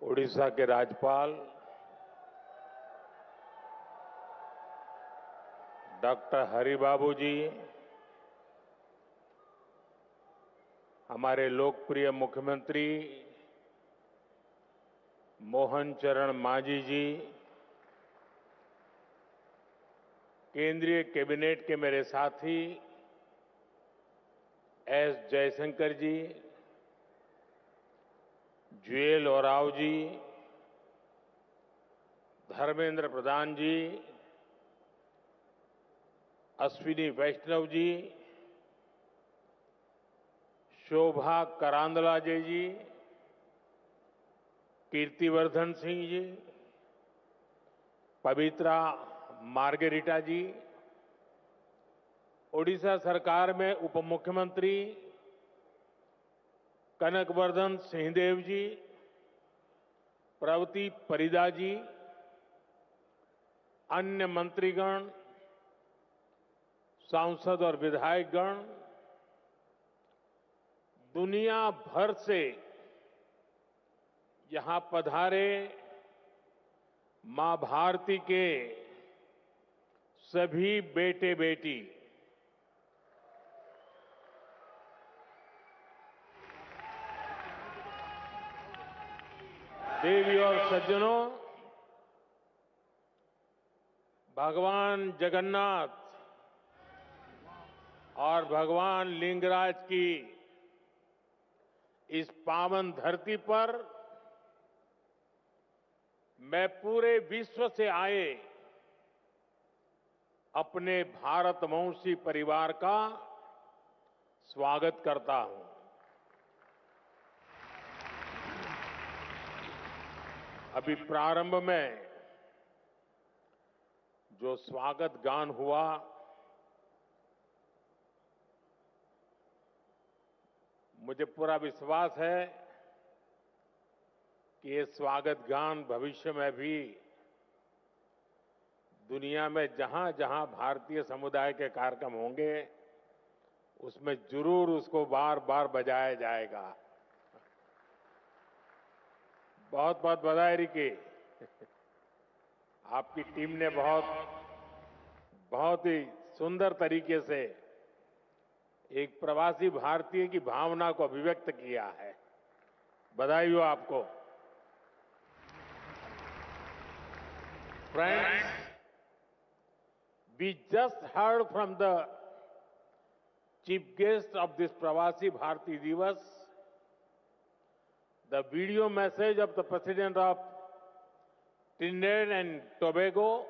उड़ीसा के राज्यपाल डॉक्टर हरिबाबू जी, हमारे लोकप्रिय मुख्यमंत्री मोहन चरण मांझी जी, केंद्रीय कैबिनेट के मेरे साथी एस जयशंकर जी, जुएल ओराव जी, धर्मेंद्र प्रधान जी, अश्विनी वैष्णव जी, शोभा करांदला जी, कीर्तिवर्धन सिंह जी, पवित्रा मार्गेरिटा जी, ओडिशा सरकार में उप मुख्यमंत्री कनकवर्धन सिंहदेव जी, प्रवती परिदा जी, अन्य मंत्रीगण, सांसद और विधायकगण, दुनिया भर से यहां पधारे मां भारती के सभी बेटे बेटी, देवी और सज्जनों, भगवान जगन्नाथ और भगवान लिंगराज की इस पावन धरती पर मैं पूरे विश्व से आए अपने भारतवंशी परिवार का स्वागत करता हूं। अभी प्रारंभ में जो स्वागत गान हुआ, मुझे पूरा विश्वास है कि ये स्वागत गान भविष्य में भी दुनिया में जहां जहां भारतीय समुदाय के कार्यक्रम होंगे उसमें जरूर उसको बार बार बजाया जाएगा। बहुत बहुत बधाई रिकी। आपकी टीम ने बहुत ही सुंदर तरीके से एक प्रवासी भारतीय की भावना को अभिव्यक्त किया है। बधाई हो आपको। Friends, we just heard from the chief guest of this Pravasi Bharati Divas the video message of the President of Trinidad and Tobago,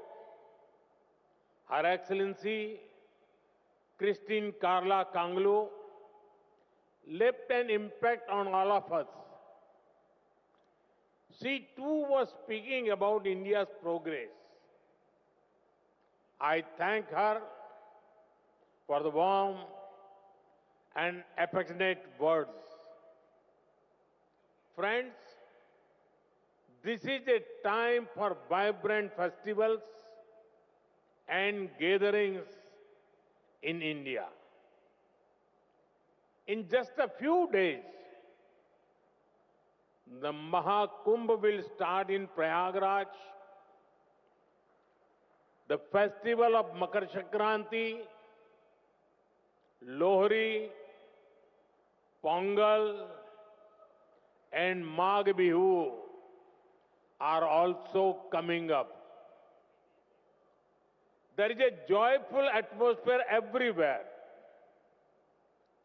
Her Excellency Christine Carla Kanglu, left an impact on all of us. She too was speaking about India's progress. I thank her for the warm and affectionate words. Friends, this is a time for vibrant festivals and gatherings in India. In just a few days, the Mahakumbh will start in Prayagraj. The festival of Makar Sankranti, Lohri, Pongal, and Magh Bihu are also coming up. There is a joyful atmosphere everywhere.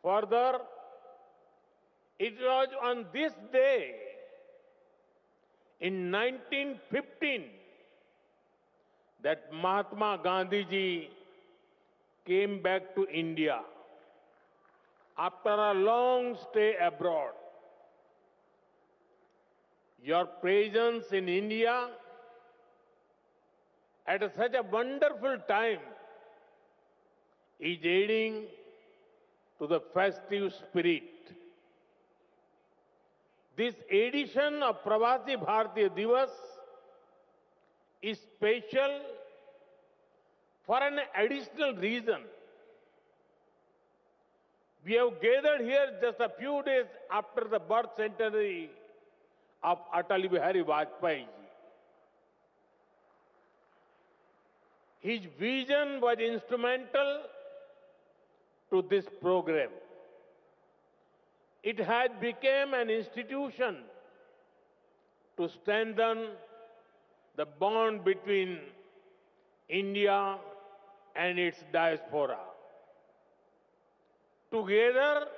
Further, it was on this day in 1915 that Mahatma Gandhi ji came back to India after a long stay abroad. Your presence in India at such a wonderful time is aiding to the festive spirit. This edition of Pravasi Bharatiya Divas is special for an additional reason. We have gathered here just a few days after the birth centenary of Atal Bihari Vajpayee ji. His vision was instrumental to this program. It had become an institution to strengthen the bond between India and its diaspora. Together,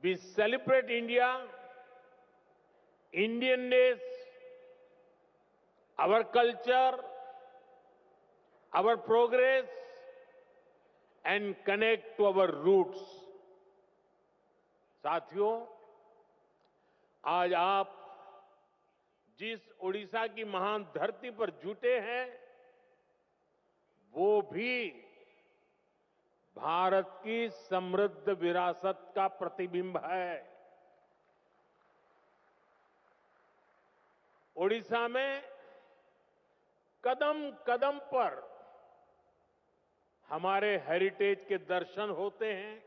we celebrate India, Indianness, our culture, our progress, and connect to our roots. साथियों, आज आप जिस ओडिशा की महान धरती पर जुटे हैं, वो भी भारत की समृद्ध विरासत का प्रतिबिंब है। ओडिशा में कदम कदम पर हमारे हेरिटेज के दर्शन होते हैं।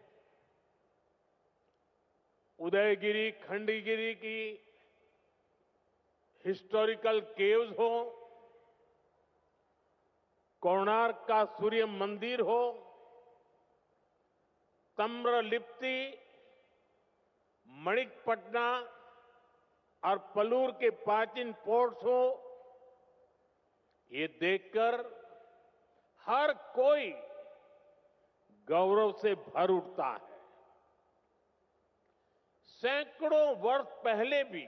उदयगिरी, खंडगिरी की हिस्टोरिकल केव्स हो, कोणार्क का सूर्य मंदिर हो, ताम्रलिप्ति, मणिकपटना और पलूर के प्राचीन पोर्ट्स हो, ये देखकर हर कोई गौरव से भर उठता है। सैकड़ों वर्ष पहले भी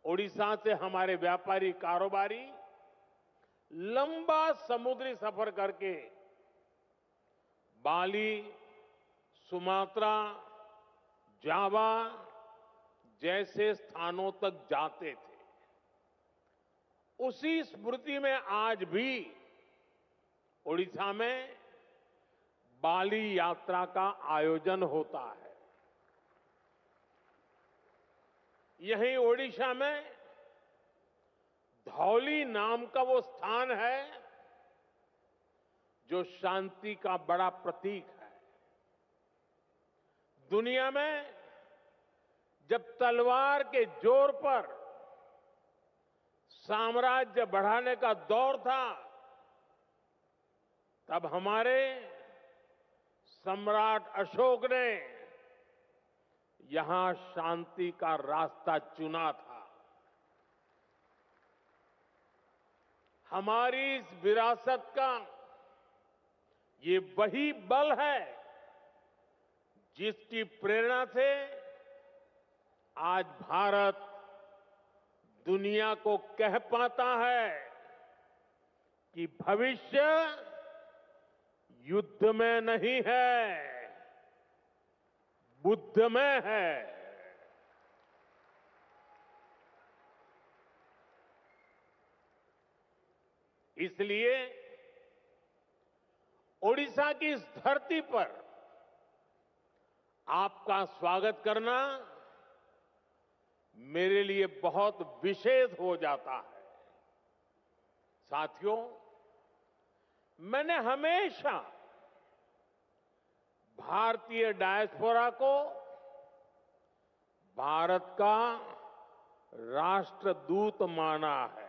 ओडिशा से हमारे व्यापारी कारोबारी लंबा समुद्री सफर करके बाली, सुमात्रा, जावा जैसे स्थानों तक जाते थे। उसी स्मृति में आज भी ओडिशा में बाली यात्रा का आयोजन होता है। यहीं ओडिशा में धौली नाम का वो स्थान है जो शांति का बड़ा प्रतीक है। दुनिया में जब तलवार के जोर पर साम्राज्य बढ़ाने का दौर था, तब हमारे सम्राट अशोक ने यहां शांति का रास्ता चुना था। हमारी इस विरासत का ये वही बल है जिसकी प्रेरणा से आज भारत दुनिया को कह पाता है कि भविष्य युद्ध में नहीं है, बुद्ध में है। इसलिए ओडिशा की इस धरती पर आपका स्वागत करना मेरे लिए बहुत विशेष हो जाता है। साथियों, मैंने हमेशा भारतीय डायस्पोरा को भारत का राष्ट्रदूत माना है।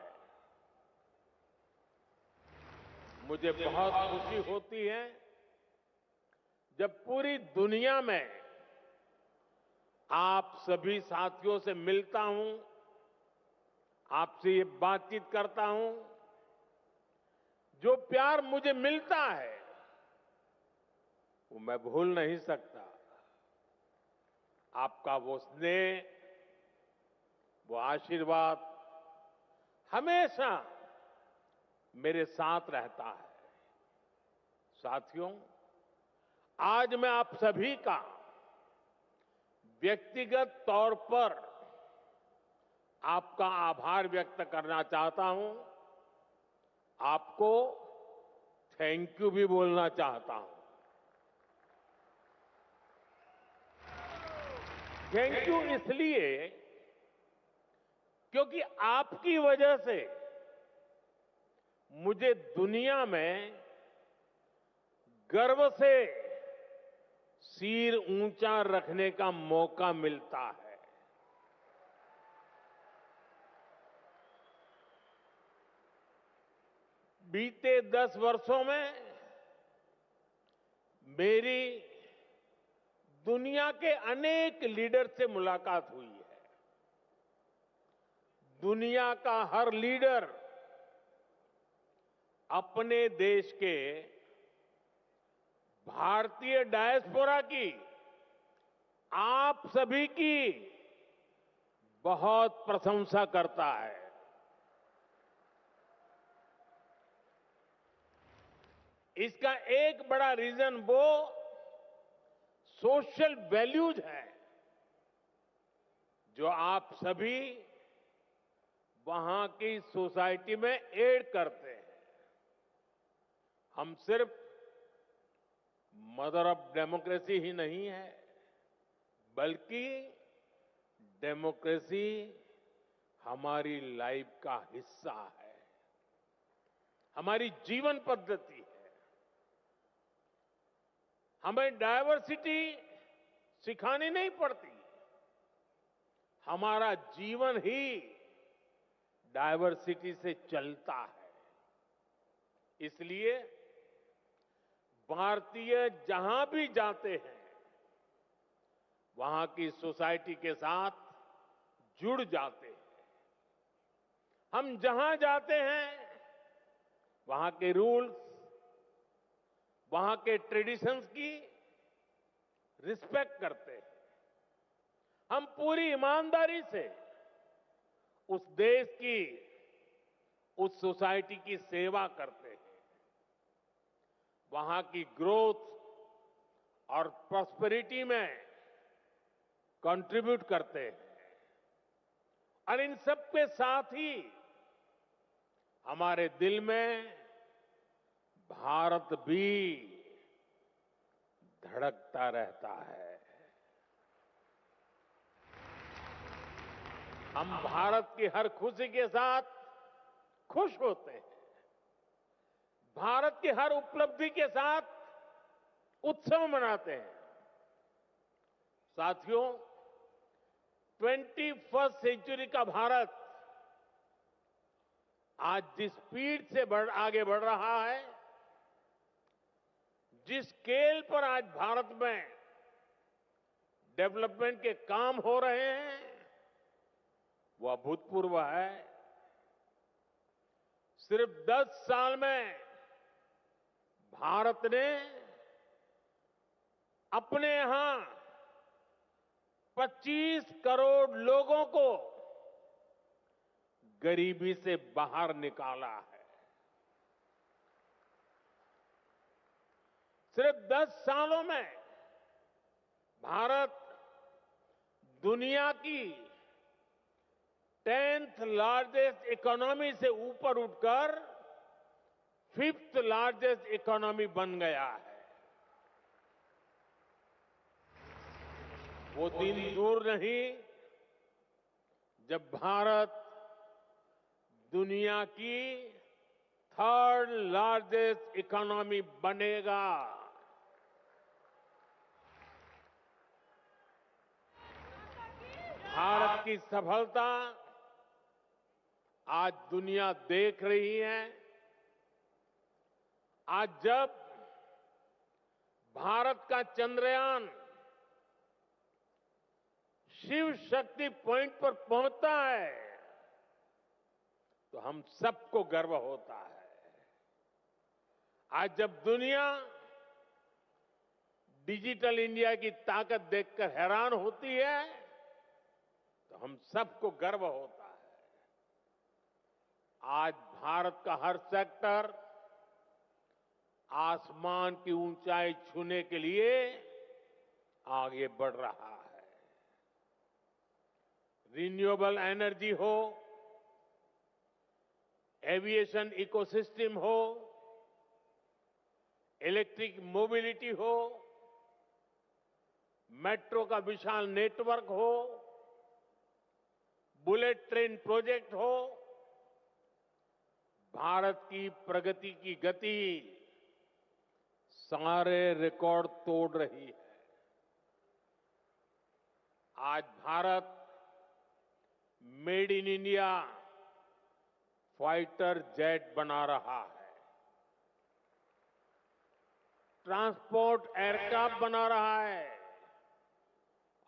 मुझे बहुत खुशी होती है जब पूरी दुनिया में आप सभी साथियों से मिलता हूं, आपसे ये बातचीत करता हूं। जो प्यार मुझे मिलता है वो मैं भूल नहीं सकता। आपका वो स्नेह, वो आशीर्वाद हमेशा मेरे साथ रहता है। साथियों, आज मैं आप सभी का व्यक्तिगत तौर पर आपका आभार व्यक्त करना चाहता हूं। आपको थैंक यू भी बोलना चाहता हूं। थैंक यू इसलिए क्योंकि आपकी वजह से मुझे दुनिया में गर्व से सिर ऊंचा रखने का मौका मिलता है। बीते 10 वर्षों में मेरी दुनिया के अनेक लीडर से मुलाकात हुई है। दुनिया का हर लीडर अपने देश के भारतीय डायस्पोरा की, आप सभी की बहुत प्रशंसा करता है। इसका एक बड़ा रीजन वो सोशल वैल्यूज है जो आप सभी वहां की सोसाइटी में ऐड करते हैं। हम सिर्फ मदर ऑफ डेमोक्रेसी ही नहीं है, बल्कि डेमोक्रेसी हमारी लाइफ का हिस्सा है, हमारी जीवन पद्धति है। हमें डायवर्सिटी सिखानी नहीं पड़ती, हमारा जीवन ही डायवर्सिटी से चलता है। इसलिए भारतीय जहां भी जाते हैं, वहां की सोसाइटी के साथ जुड़ जाते हैं। हम जहां जाते हैं, वहां के रूल्स, वहां के ट्रेडिशंस की रिस्पेक्ट करते हैं। हम पूरी ईमानदारी से उस देश की, उस सोसाइटी की सेवा करते हैं। वहां की ग्रोथ और प्रॉस्पेरिटी में कंट्रीब्यूट करते हैं। और इन सबके साथ ही हमारे दिल में भारत भी धड़कता रहता है। हम भारत की हर खुशी के साथ खुश होते हैं। भारत की हर उपलब्धि के साथ उत्सव मनाते हैं। साथियों, 21st सेंचुरी का भारत आज जिस स्पीड से आगे बढ़ रहा है, जिस स्केल पर आज भारत में डेवलपमेंट के काम हो रहे हैं, वह अभूतपूर्व है। सिर्फ 10 साल में भारत ने अपने यहां 25 करोड़ लोगों को गरीबी से बाहर निकाला है। सिर्फ 10 सालों में भारत दुनिया की 10th लार्जेस्ट इकोनॉमी से ऊपर उठकर 5th लार्जेस्ट इकोनॉमी बन गया है। वो दिन दूर नहीं जब भारत दुनिया की 3rd लार्जेस्ट इकोनॉमी बनेगा। भारत की सफलता आज दुनिया देख रही है। आज जब भारत का चंद्रयान शिव शक्ति पॉइंट पर पहुंचता है, तो हम सबको गर्व होता है। आज जब दुनिया डिजिटल इंडिया की ताकत देखकर हैरान होती है, तो हम सबको गर्व होता है। आज भारत का हर सेक्टर आसमान की ऊंचाई छूने के लिए आगे बढ़ रहा है। रिन्यूएबल एनर्जी हो, एविएशन इकोसिस्टम हो, इलेक्ट्रिक मोबिलिटी हो, मेट्रो का विशाल नेटवर्क हो, बुलेट ट्रेन प्रोजेक्ट हो, भारत की प्रगति की गति सारे रिकॉर्ड तोड़ रही है। आज Bharat made in India fighter jet बना रहा है। ट्रांसपोर्ट एयरक्राफ्ट बना रहा है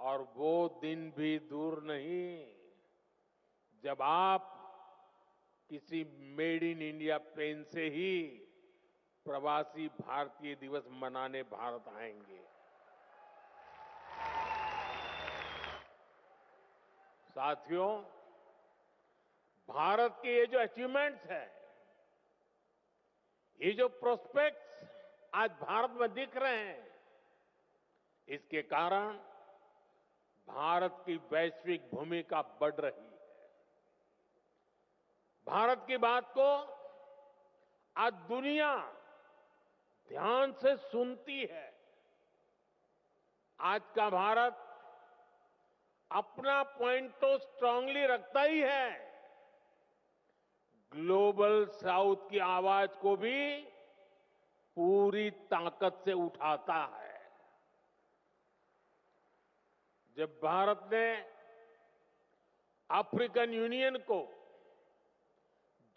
और वो दिन भी दूर नहीं जब आप किसी मेड इन इंडिया प्लेन से ही प्रवासी भारतीय दिवस मनाने भारत आएंगे। साथियों, भारत के ये जो अचीवमेंट्स हैं, ये जो प्रोस्पेक्ट्स आज भारत में दिख रहे हैं, इसके कारण भारत की वैश्विक भूमिका बढ़ रही है। भारत की बात को आज दुनिया ध्यान से सुनती है। आज का भारत अपना पॉइंट तो स्ट्रांगली रखता ही है, ग्लोबल साउथ की आवाज को भी पूरी ताकत से उठाता है। जब भारत ने अफ्रीकन यूनियन को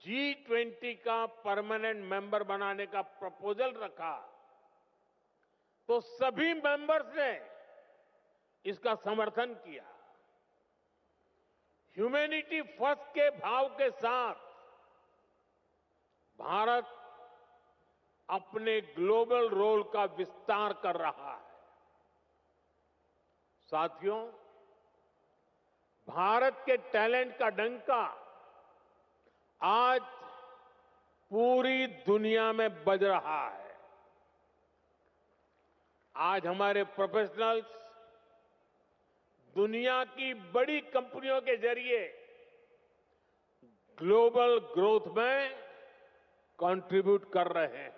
G20 का परमानेंट मेंबर बनाने का प्रपोजल रखा, तो सभी मेंबर्स ने इसका समर्थन किया। ह्यूमैनिटी फर्स्ट के भाव के साथ भारत अपने ग्लोबल रोल का विस्तार कर रहा है। साथियों, भारत के टैलेंट का डंका आज पूरी दुनिया में बज रहा है। आज हमारे प्रोफेशनल्स दुनिया की बड़ी कंपनियों के जरिए ग्लोबल ग्रोथ में कंट्रीब्यूट कर रहे हैं।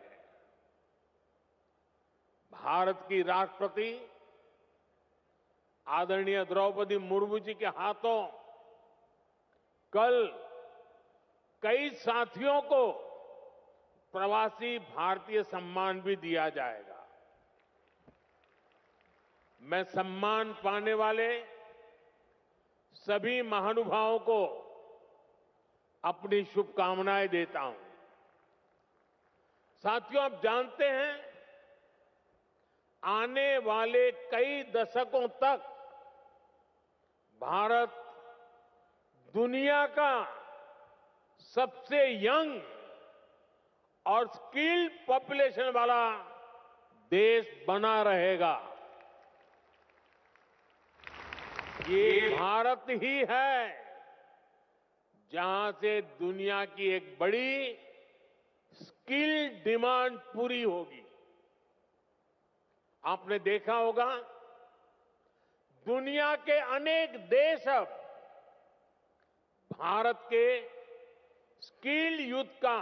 भारत की राष्ट्रपति आदरणीय द्रौपदी मुर्मू जी के हाथों कल कई साथियों को प्रवासी भारतीय सम्मान भी दिया जाएगा। मैं सम्मान पाने वाले सभी महानुभावों को अपनी शुभकामनाएं देता हूं। साथियों, आप जानते हैं, आने वाले कई दशकों तक भारत दुनिया का सबसे यंग और स्किल्ड पॉपुलेशन वाला देश बना रहेगा। ये भारत ही है जहां से दुनिया की एक बड़ी स्किल डिमांड पूरी होगी। आपने देखा होगा, दुनिया के अनेक देश अब भारत के स्किल यूथ का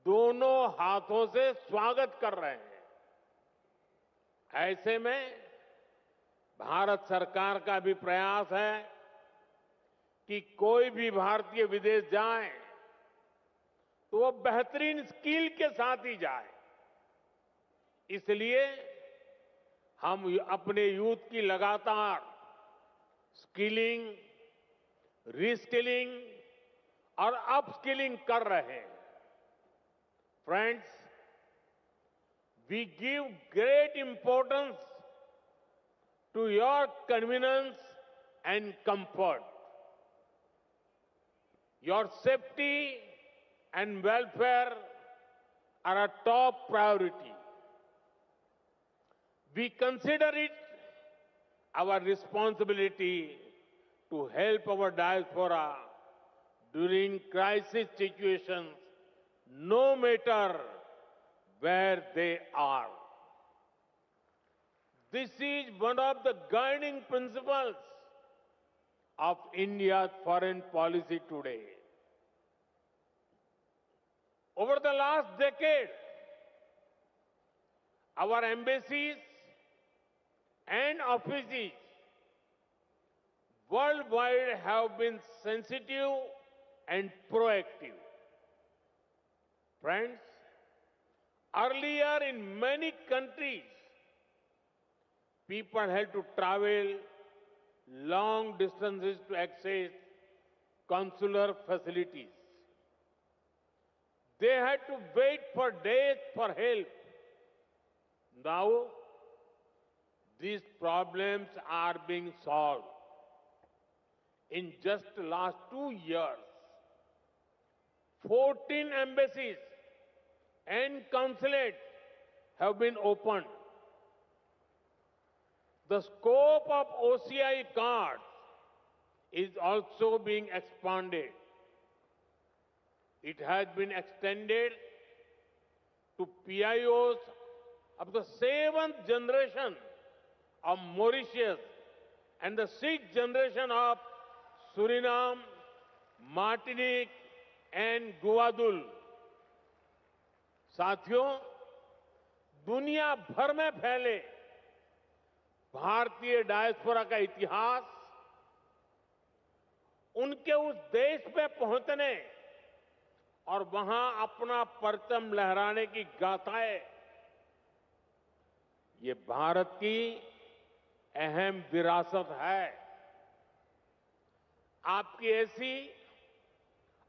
दोनों हाथों से स्वागत कर रहे हैं। ऐसे में भारत सरकार का भी प्रयास है कि कोई भी भारतीय विदेश जाए तो वो बेहतरीन स्किल के साथ ही जाए। इसलिए हम अपने यूथ की लगातार स्किलिंग, रीस्किलिंग और अपस्किलिंग कर रहे हैं। Friends, we give great importance to your convenience and comfort. Your safety and welfare are a top priority. We consider it our responsibility to help our diaspora during crisis situations, no matter where they are. This is one of the guiding principles of India's foreign policy today. Over the last decade, our embassies and offices worldwide have been sensitive and proactive. Friends, earlier in many countries, people had to travel long distances to access consular facilities. They had to wait for days for help Now, these problems are being solved. In just the last 2 years, 14 embassies and consulates have been opened. The scope of OCI cards is also being expanded. It has been extended to PIOs of the 7th generation of Mauritius and the 6th generation of Suriname, Martinique and Guadeloupe. साथियों, दुनिया भर में फैले भारतीय diaspora का इतिहास उनके उस देश में पहुंचने और वहां अपना परचम लहराने की गाथाएं, ये भारत की अहम विरासत है। आपकी ऐसी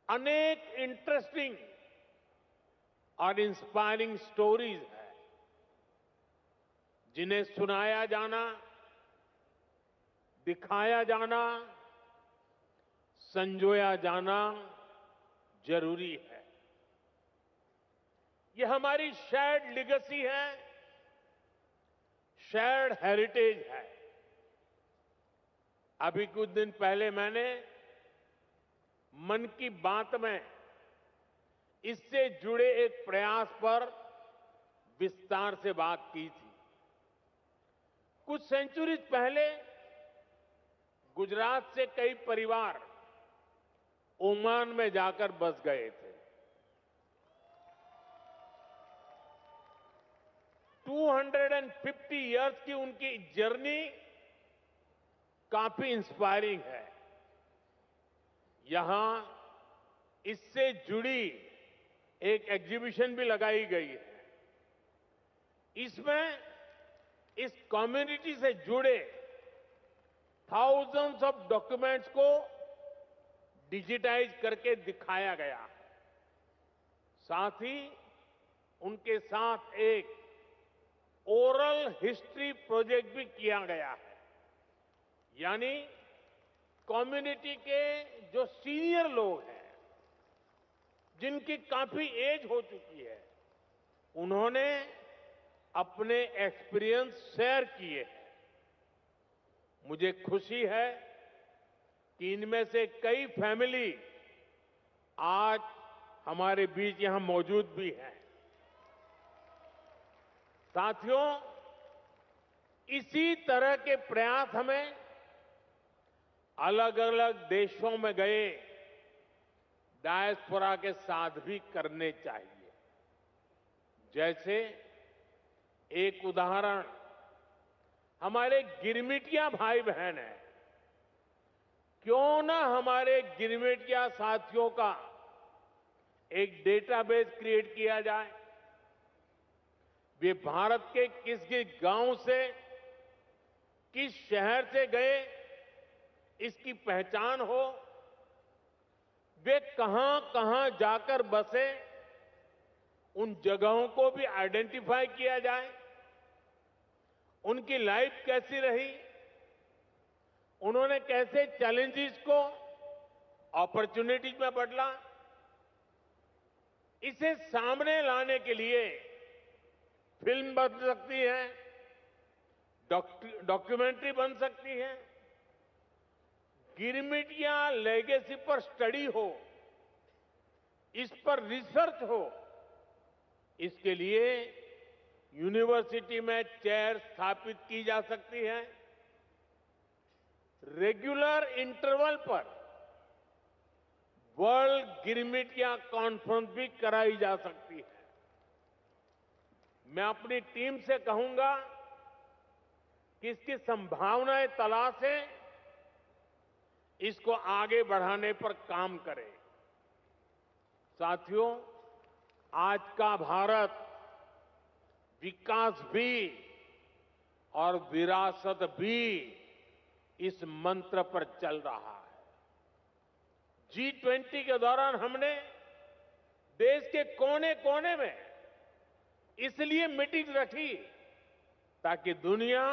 अनेक इंटरेस्टिंग और इंस्पायरिंग स्टोरीज है, जिन्हें सुनाया जाना, दिखाया जाना, संजोया जाना जरूरी है। ये हमारी शेयर्ड लेगेसी है, शेयर्ड हेरिटेज है। अभी कुछ दिन पहले मैंने मन की बात में इससे जुड़े एक प्रयास पर विस्तार से बात की थी। कुछ सेंचुरीज पहले गुजरात से कई परिवार ओमान में जाकर बस गए थे। 250 इयर्स की उनकी जर्नी काफी इंस्पायरिंग है। यहां इससे जुड़ी एक एग्जीबिशन भी लगाई गई है। इसमें इस कम्युनिटी से जुड़े थाउजेंड्स ऑफ डॉक्यूमेंट्स को डिजिटाइज करके दिखाया गया है। साथ ही उनके साथ एक ओरल हिस्ट्री प्रोजेक्ट भी किया गया है। यानी कम्युनिटी के जो सीनियर लोग हैं, जिनकी काफी एज हो चुकी है, उन्होंने अपने एक्सपीरियंस शेयर किए हैं। मुझे खुशी है कि इनमें से कई फैमिली आज हमारे बीच यहां मौजूद भी हैं। साथियों, इसी तरह के प्रयास हमें अलग अलग देशों में गए डायस्पोरा के साथ भी करने चाहिए। जैसे एक उदाहरण हमारे गिरमिटिया भाई बहन हैं। क्यों ना हमारे गिरमिटिया साथियों का एक डेटाबेस क्रिएट किया जाए। वे भारत के किस किस गांव से, किस शहर से गए, इसकी पहचान हो। वे कहां कहां जाकर बसे, उन जगहों को भी आइडेंटिफाई किया जाए। उनकी लाइफ कैसी रही, उन्होंने कैसे चैलेंजेस को अपॉर्चुनिटीज में बदला, इसे सामने लाने के लिए फिल्म बन सकती है, डॉक्यूमेंट्री बन सकती है। गिरमिटिया लेगेसी पर स्टडी हो, इस पर रिसर्च हो, इसके लिए यूनिवर्सिटी में चेयर स्थापित की जा सकती है। रेगुलर इंटरवल पर वर्ल्ड गिरमिटिया कॉन्फ्रेंस भी कराई जा सकती है। मैं अपनी टीम से कहूंगा कि इसकी संभावनाएं तलाशें, इसको आगे बढ़ाने पर काम करें। साथियों, आज का भारत विकास भी और विरासत भी इस मंत्र पर चल रहा है। G20 के दौरान हमने देश के कोने कोने में इसलिए मीटिंग रखी ताकि दुनिया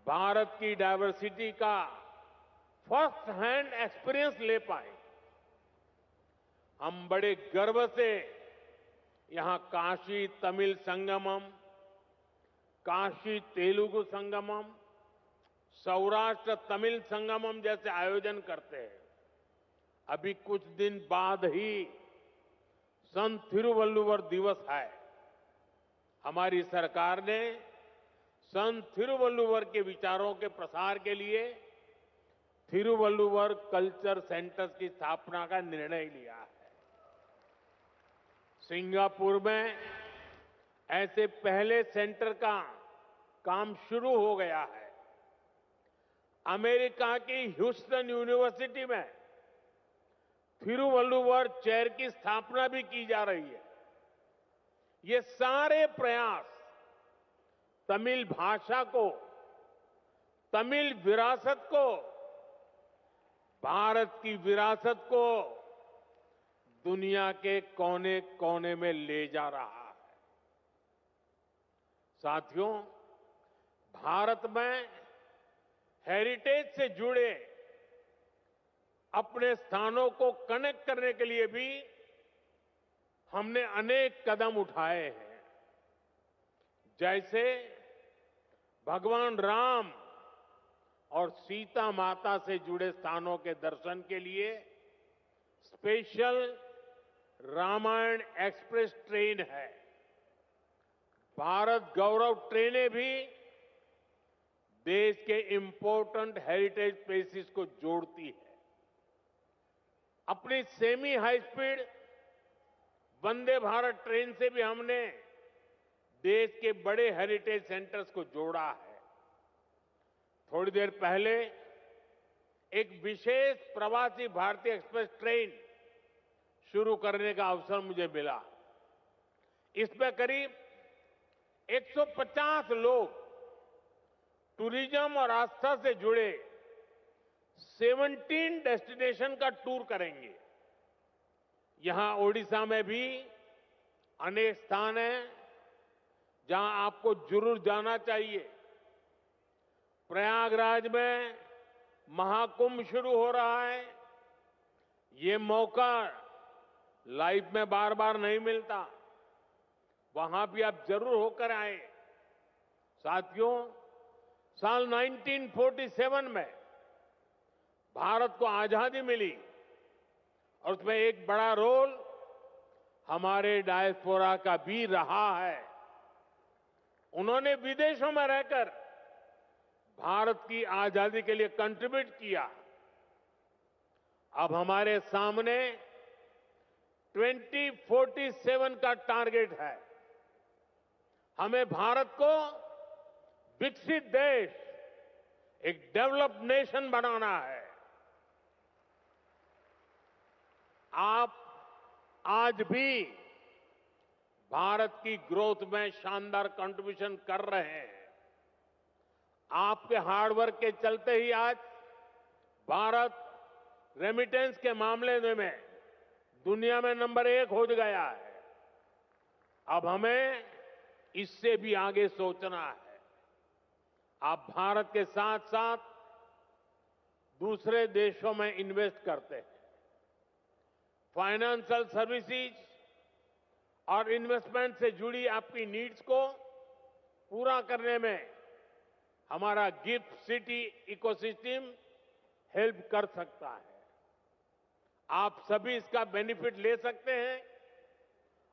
भारत की डायवर्सिटी का फर्स्ट हैंड एक्सपीरियंस ले पाए। हम बड़े गर्व से यहां काशी तमिल संगमम, काशी तेलुगु संगमम, सौराष्ट्र तमिल संगमम जैसे आयोजन करते हैं। अभी कुछ दिन बाद ही संत थिरुवल्लुवर दिवस है। हमारी सरकार ने संत थिरुवल्लुवर के विचारों के प्रसार के लिए थिरुवल्लुवर कल्चर सेंटर्स की स्थापना का निर्णय लिया है। सिंगापुर में ऐसे पहले सेंटर का काम शुरू हो गया है। अमेरिका की ह्यूस्टन यूनिवर्सिटी में थिरुवल्लुवर चेयर की स्थापना भी की जा रही है। ये सारे प्रयास तमिल भाषा को, तमिल विरासत को, भारत की विरासत को दुनिया के कोने कोने में ले जा रहा है। साथियों, भारत में हेरिटेज से जुड़े अपने स्थानों को कनेक्ट करने के लिए भी हमने अनेक कदम उठाए हैं। जैसे भगवान राम और सीता माता से जुड़े स्थानों के दर्शन के लिए स्पेशल रामायण एक्सप्रेस ट्रेन है। भारत गौरव ट्रेनें भी देश के इंपॉर्टेंट हेरिटेज प्लेसेस को जोड़ती है। अपनी semi high speed Vande Bharat train से भी हमने देश के बड़े हेरिटेज सेंटर्स को जोड़ा है। थोड़ी देर पहले एक विशेष प्रवासी भारतीय एक्सप्रेस ट्रेन शुरू करने का अवसर मुझे मिला। इसमें करीब 150 लोग टूरिज्म और आस्था से जुड़े 17 डेस्टिनेशन का टूर करेंगे। यहां ओडिशा में भी अनेक स्थान हैं जहां आपको जरूर जाना चाहिए। प्रयागराज में महाकुंभ शुरू हो रहा है। ये मौका लाइफ में बार बार नहीं मिलता। वहां भी आप जरूर होकर आए। साथियों, साल 1947 में भारत को आजादी मिली और उसमें एक बड़ा रोल हमारे डायस्पोरा का भी रहा है। उन्होंने विदेशों में रहकर भारत की आजादी के लिए कंट्रीब्यूट किया। अब हमारे सामने 2047 का टारगेट है। हमें भारत को विकसित देश, एक डेवलप्ड नेशन बनाना है। आप आज भी भारत की ग्रोथ में शानदार कंट्रीब्यूशन कर रहे हैं। आपके हार्डवर्क के चलते ही आज भारत रेमिटेंस के मामले में दुनिया में नंबर 1 हो गया है। अब हमें इससे भी आगे सोचना है। आप भारत के साथ साथ दूसरे देशों में इन्वेस्ट करते हैं। फाइनेंशियल सर्विसेज और इन्वेस्टमेंट से जुड़ी आपकी नीड्स को पूरा करने में हमारा गिफ्ट सिटी इकोसिस्टम हेल्प कर सकता है। आप सभी इसका बेनिफिट ले सकते हैं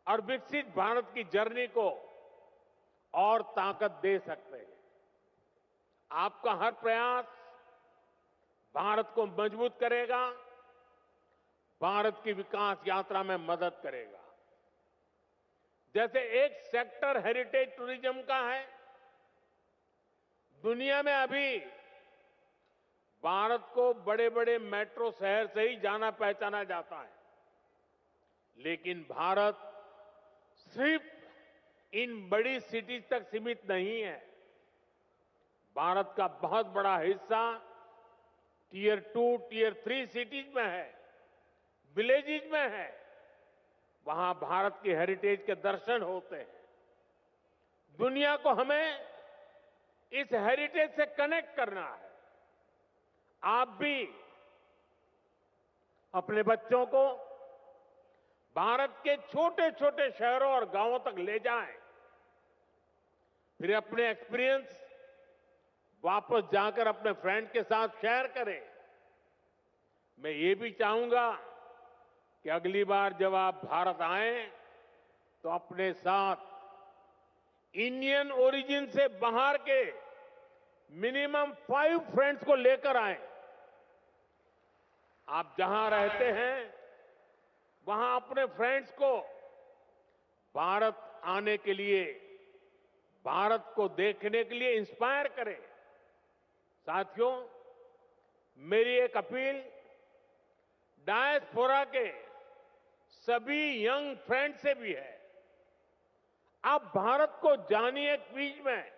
और विकसित भारत की जर्नी को और ताकत दे सकते हैं। आपका हर प्रयास भारत को मजबूत करेगा, भारत की विकास यात्रा में मदद करेगा। जैसे एक सेक्टर हेरिटेज टूरिज्म का है। दुनिया में अभी भारत को बड़े बड़े मेट्रो शहर से ही जाना पहचाना जाता है, लेकिन भारत सिर्फ इन बड़ी सिटीज तक सीमित नहीं है। भारत का बहुत बड़ा हिस्सा टियर 2, टियर 3 सिटीज में है, विलेजेज में है। वहां भारत की हेरिटेज के दर्शन होते हैं। दुनिया को हमें इस हेरिटेज से कनेक्ट करना है। आप भी अपने बच्चों को भारत के छोटे छोटे शहरों और गांवों तक ले जाएं, फिर अपने एक्सपीरियंस वापस जाकर अपने फ्रेंड के साथ शेयर करें। मैं ये भी चाहूंगा कि अगली बार जब आप भारत आएं तो अपने साथ इंडियन ओरिजिन से बाहर के मिनिमम 5 फ्रेंड्स को लेकर आए। आप जहां रहते हैं वहां अपने फ्रेंड्स को भारत आने के लिए, भारत को देखने के लिए इंस्पायर करें। साथियों, मेरी एक अपील डायस्पोरा के सभी यंग फ्रेंड से भी है। आप भारत को जानिए, क्विज में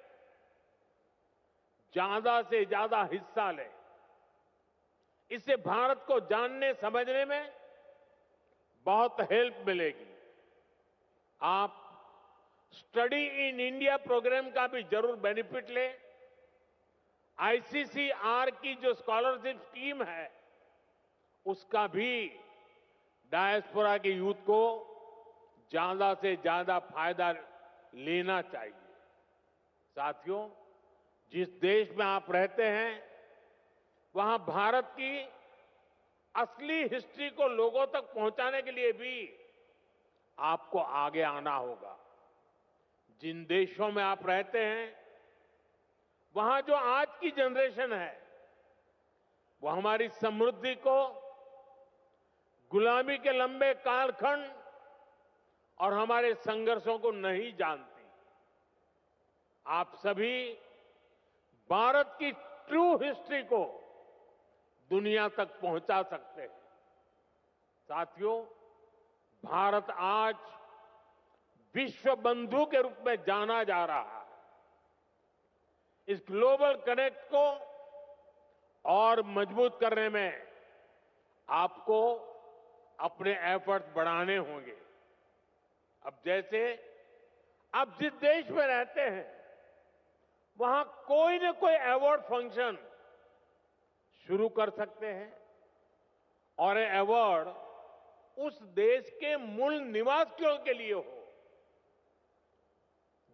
ज्यादा से ज्यादा हिस्सा लें। इससे भारत को जानने समझने में बहुत हेल्प मिलेगी। आप स्टडी इन इंडिया प्रोग्राम का भी जरूर बेनिफिट लें। आईसीसीआर की जो स्कॉलरशिप स्कीम है उसका भी डायस्पोरा के यूथ को ज्यादा से ज्यादा फायदा लेना चाहिए। साथियों, जिस देश में आप रहते हैं वहां भारत की असली हिस्ट्री को लोगों तक पहुंचाने के लिए भी आपको आगे आना होगा। जिन देशों में आप रहते हैं वहां जो आज की जनरेशन है वो हमारी समृद्धि को, गुलामी के लंबे कालखंड और हमारे संघर्षों को नहीं जानती। आप सभी भारत की ट्रू हिस्ट्री को दुनिया तक पहुंचा सकते हैं। साथियों, भारत आज विश्व बंधु के रूप में जाना जा रहा है। इस ग्लोबल कनेक्ट को और मजबूत करने में आपको अपने एफर्ट्स बढ़ाने होंगे। अब जैसे आप जिस देश में रहते हैं वहां कोई न कोई अवार्ड फंक्शन शुरू कर सकते हैं और ये अवार्ड उस देश के मूल निवासियों के लिए हो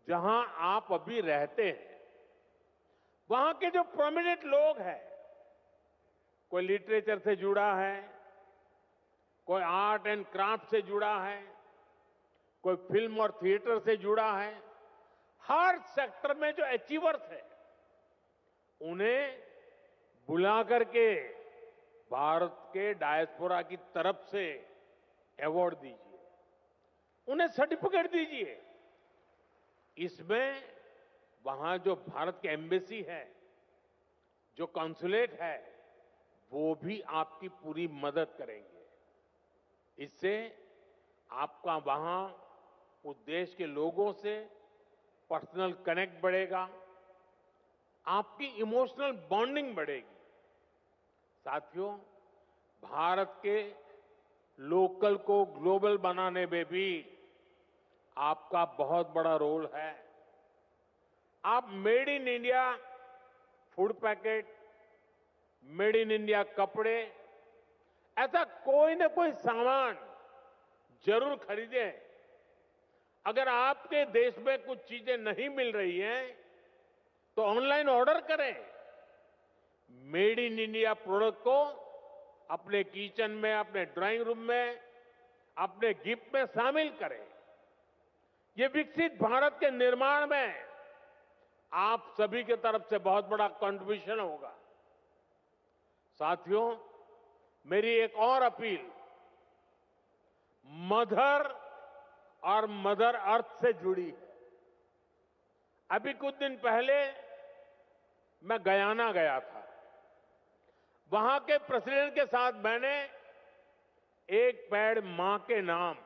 जहां आप अभी रहते हैं। वहां के जो प्रोमिनेंट लोग हैं, कोई लिटरेचर से जुड़ा है, कोई आर्ट एंड क्राफ्ट से जुड़ा है, कोई फिल्म और थिएटर से जुड़ा है, हर सेक्टर में जो अचीवर्स हैं उन्हें बुला करके भारत के डायस्पोरा की तरफ से अवार्ड दीजिए, उन्हें सर्टिफिकेट दीजिए। इसमें वहां जो भारत की एम्बेसी है, जो कॉन्सुलेट है, वो भी आपकी पूरी मदद करेंगे। इससे आपका वहां उस देश के लोगों से पर्सनल कनेक्ट बढ़ेगा, आपकी इमोशनल बॉन्डिंग बढ़ेगी। साथियों, भारत के लोकल को ग्लोबल बनाने में भी आपका बहुत बड़ा रोल है। आप made in India food packet, made in India कपड़े, ऐसा कोई न कोई सामान जरूर खरीदें। अगर आपके देश में कुछ चीजें नहीं मिल रही हैं तो ऑनलाइन ऑर्डर करें। मेड इन इंडिया प्रोडक्ट को अपने किचन में, अपने ड्राइंग रूम में, अपने गिफ्ट में शामिल करें। ये विकसित भारत के निर्माण में आप सभी की तरफ से बहुत बड़ा कंट्रीब्यूशन होगा। साथियों, मेरी एक और अपील मदर और मदर अर्थ से जुड़ी है। अभी कुछ दिन पहले मैं गयाना गया था। वहां के प्रेसिडेंट के साथ मैंने एक पेड़ मां के नाम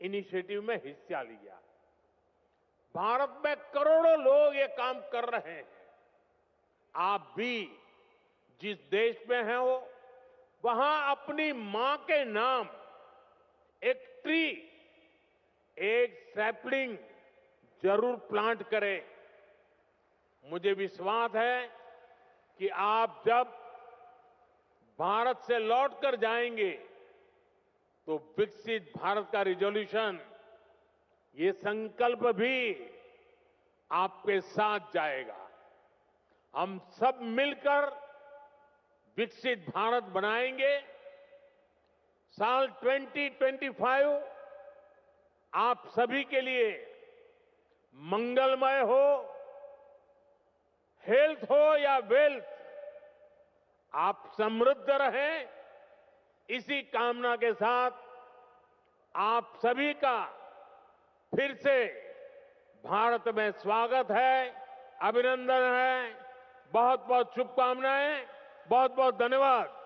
इनिशिएटिव में हिस्सा लिया। भारत में करोड़ों लोग ये काम कर रहे हैं। आप भी जिस देश में हैं हो वहां अपनी मां के नाम एक ट्री, एक सैपलिंग जरूर प्लांट करें। मुझे विश्वास है कि आप जब भारत से लौटकर जाएंगे तो विकसित भारत का रिजोल्यूशन, ये संकल्प भी आपके साथ जाएगा। हम सब मिलकर विकसित भारत बनाएंगे। साल 2025 आप सभी के लिए मंगलमय हो, हेल्थ हो या वेल्थ, आप समृद्ध रहें, इसी कामना के साथ आप सभी का फिर से भारत में स्वागत है, अभिनंदन है। बहुत बहुत शुभकामनाएं, बहुत बहुत धन्यवाद।